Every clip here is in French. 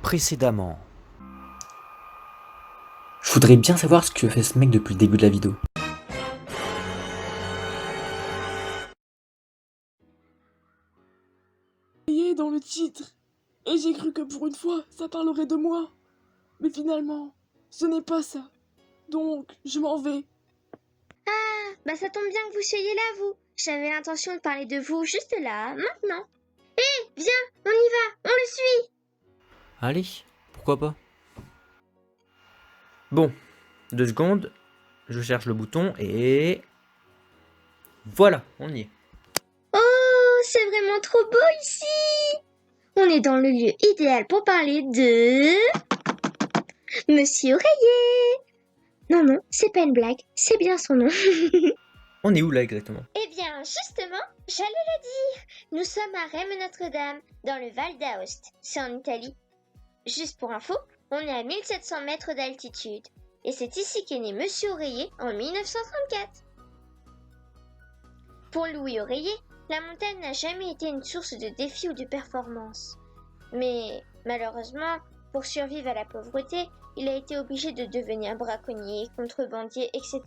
Précédemment. Je voudrais bien savoir ce que fait ce mec depuis le début de la vidéo. Dans le titre. Et j'ai cru que pour une fois, ça parlerait de moi. Mais finalement, ce n'est pas ça. Donc, je m'en vais. Bah ça tombe bien que vous soyez là, vous. J'avais l'intention de parler de vous juste là, maintenant. Viens, on y va, on le suit. Allez, pourquoi pas. Bon, 2 secondes. Je cherche le bouton et... Voilà, on y est. Oh, c'est vraiment trop beau ici. On est dans le lieu idéal pour parler de... Monsieur Oreiller. Non, c'est pas une blague, c'est bien son nom. On est où là exactement? Eh bien, justement, j'allais le dire. Nous sommes à Rème Notre-Dame, dans le Val d'Aoste. C'est en Italie. Juste pour info, on est à 1700 mètres d'altitude. Et c'est ici qu'est né Monsieur Oreiller en 1934. Pour Louis Oreiller, la montagne n'a jamais été une source de défis ou de performance. Mais malheureusement, pour survivre à la pauvreté, il a été obligé de devenir braconnier, contrebandier, etc.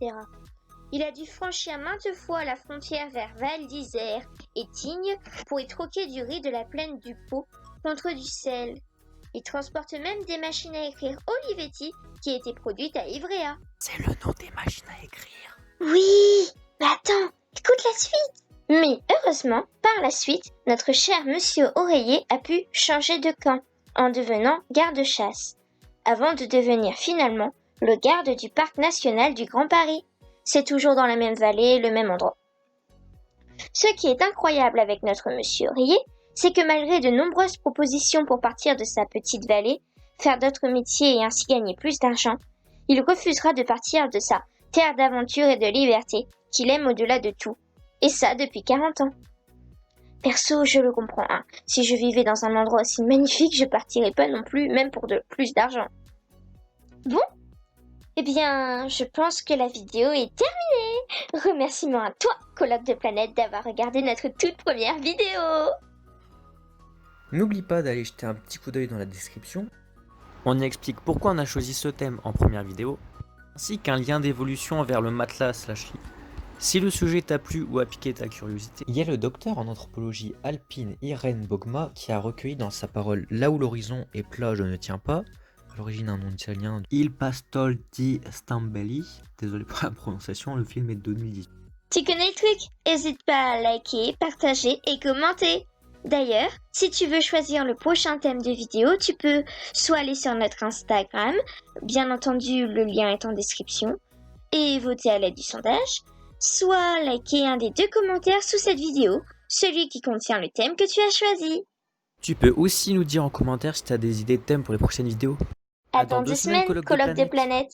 Il a dû franchir maintes fois la frontière vers Val d'Isère et Tignes pour y troquer du riz de la plaine du Pô contre du sel. Il transporte même des machines à écrire Olivetti qui étaient produites à Ivrea. C'est le nom des machines à écrire. Oui, mais attends, écoute la suite. Mais heureusement, par la suite, notre cher Monsieur Oreiller a pu changer de camp en devenant garde-chasse, avant de devenir finalement le garde du parc national du Grand Paris. C'est toujours dans la même vallée, le même endroit. Ce qui est incroyable avec notre Monsieur Oreiller, c'est que malgré de nombreuses propositions pour partir de sa petite vallée, faire d'autres métiers et ainsi gagner plus d'argent, il refusera de partir de sa terre d'aventure et de liberté qu'il aime au-delà de tout. Et ça depuis 40 ans. Perso, je le comprends, hein. Si je vivais dans un endroit aussi magnifique, je partirais pas non plus, même pour plus d'argent. Bon, eh bien, je pense que la vidéo est terminée. Remerciements à toi, Colloque de Planète, d'avoir regardé notre toute première vidéo. N'oublie pas d'aller jeter un petit coup d'œil dans la description. On y explique pourquoi on a choisi ce thème en première vidéo, ainsi qu'un lien d'évolution vers le matelas /lit. Si le sujet t'a plu ou a piqué ta curiosité, il y a le docteur en anthropologie alpine Irène Bogma qui a recueilli dans sa parole Là où l'horizon est plat, je ne tiens pas, à l'origine un nom italien, Il Pastol di Stambelli, désolé pour la prononciation, le film est de 2010. Tu connais le truc? N'hésite pas à liker, partager et commenter. D'ailleurs, si tu veux choisir le prochain thème de vidéo, tu peux soit aller sur notre Instagram, bien entendu le lien est en description, et voter à l'aide du sondage, soit liker un des 2 commentaires sous cette vidéo, celui qui contient le thème que tu as choisi. Tu peux aussi nous dire en commentaire si tu as des idées de thèmes pour les prochaines vidéos. À dans 2 semaines, Colloque des Planètes.